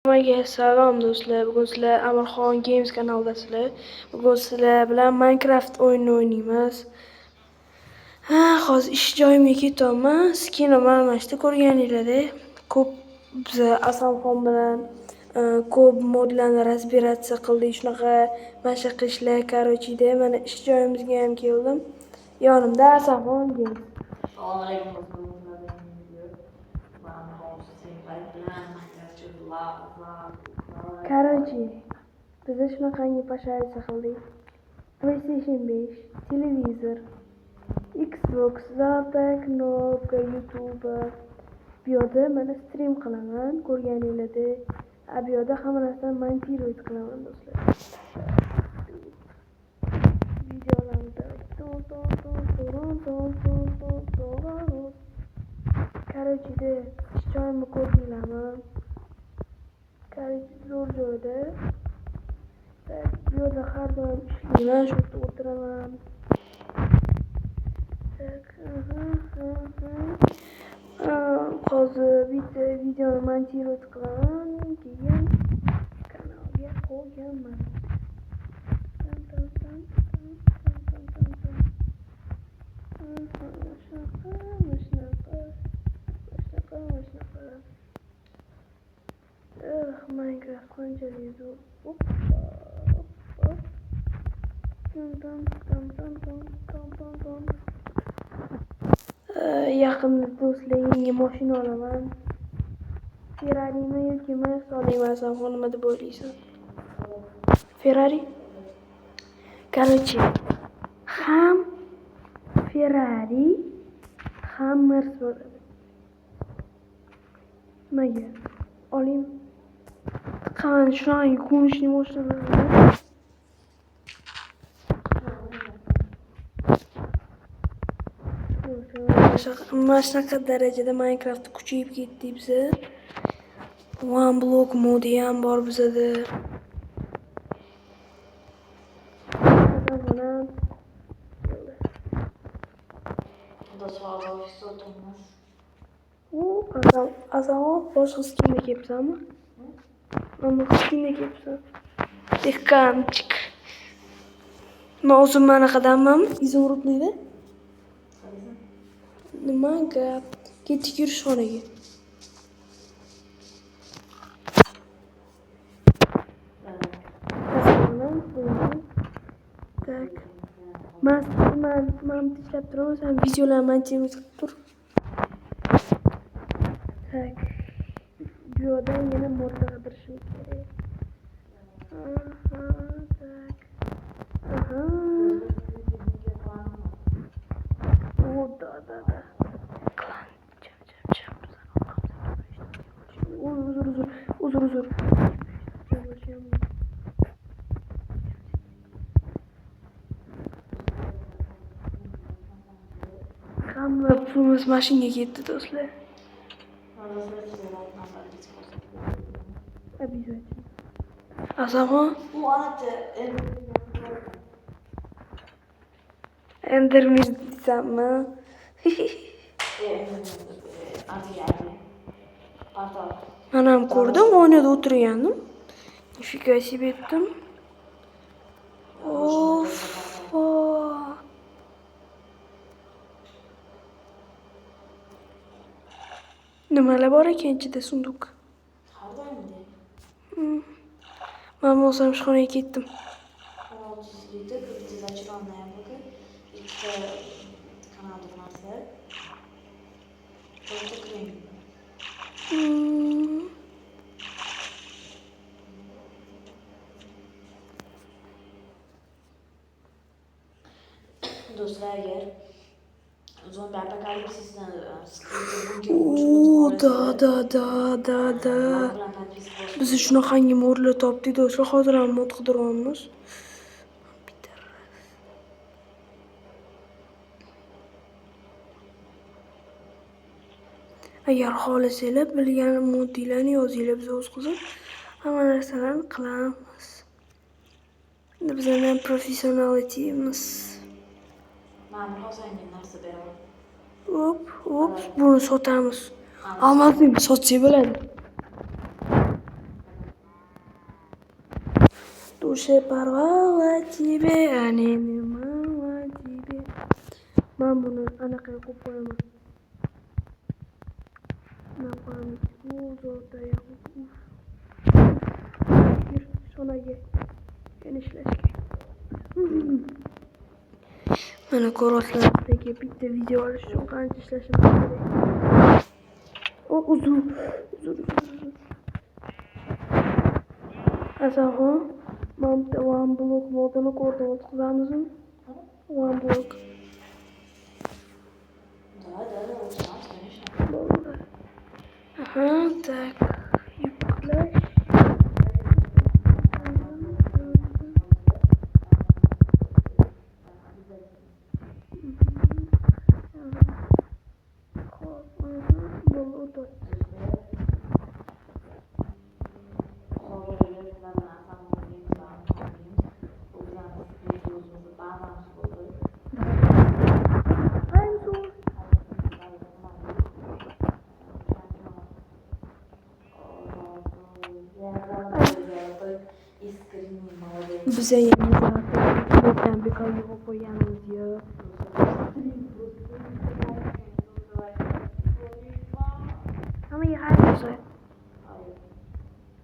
Hammaga salom do'stlar. Bugun sizlar Amirxon Games kanalidasizlar. Bugun sizlar bilan Minecraft o'yinini o'ynaymiz. Hozir ish joyimga ketyapman. Skinim almashdi ko'rganinglardek. Ko'p biz Asamxon bilan ko'p modlarni разбираться qildik. Shunaqa mashq ishlar, короче, mana ish joyimizga ham keldim. Yonimda Asamxon Games. Assalomu alaykum Короче, biz shunaqangi pashaycha qildik. PlayStation 5, televizor, Xbox, zalda, knopka, YouTube. Bu yerda mana stream qilaman, ko'rganinglardek. Bu yerda hamma narsani montirovat qilaman do'stlar. Videolarni Короче, ish joyimni ko'rdinglarmi? Короче, zo'r joyda. Bu yerda har doim ishlayman, shu yerda o'tiraman. Hozir bitta videoni montirovat qilaman, keyin kanalga qo'yaman. Minecraft qanchalik zo'r. Yaqinda do'stlar yangi mashina olaman. Ferrarimi yoki Mercedes emasam, nima deb o'ylaysan? Ferrari. Короче, ham Ferrari, ham Mercedes. Nimaga? Oling. Qani shunaqangi ko'rinishli mashinalar. Mana shunaqa darajada Minecraft kuchayib ketdi biza. One block modi ham bor bizada. Azam boshqa skinga kelibsanmi? Mana skinga kelibsan. Dehqonchik. Men o'zim manaqadanmanmi? Izumrudlida. Nima gap? Ketdik yurish xonaga. Tak. Men ishlab turaman, sen videolarni montaj qilib tur. Tak. Bu yerdan yana modlar qidirishim kerak. Tak. Da. Uzur. Hamma pulimiz mashinaga ketdi do'stlar. Обязательно. Azamxon? Enderman deysanmi? Men ham ko'rdim, o'ynada o'tirgandim. Nifika себе etdim. Nimalar bor ekan ichida sunduq? Har doimgidek. Men o'zim ishxonaga ketdim. 600 litr, bitta zachirovanная яблоко, ikkita kanalda narsa, to'rtta krem. Do'stlar, agar zombi apokalipsisdan Da. Biz shunaqangi modlar topdik do'stlar, hozir ham mod qidiryapmiz. Agar xohlasanglar bilgan modlarni yozinglar, biz o'z qilib hamma narsalarni qilamiz. Bizlar ham professionalitimiz. Ma'mur hozirgi narsa beraman. Hop, buni sotamiz. Almasni sotsak bo'ladi. separava тебе, animava тебе. Ben bunu anakaya koyamam. Ne yapalım? Orada ya. Bir sona gel. Genişleşke. Bana koroslardaki bitti videoları şu an işleşim gerek. O uzun. Aha. Mam one block modunu kurdum. Otkuzağımızın. One block. Да, лучше, конечно. Добре. Ага, так. Yükle. Bize yeni zaten bir kaybı koyalım diyor.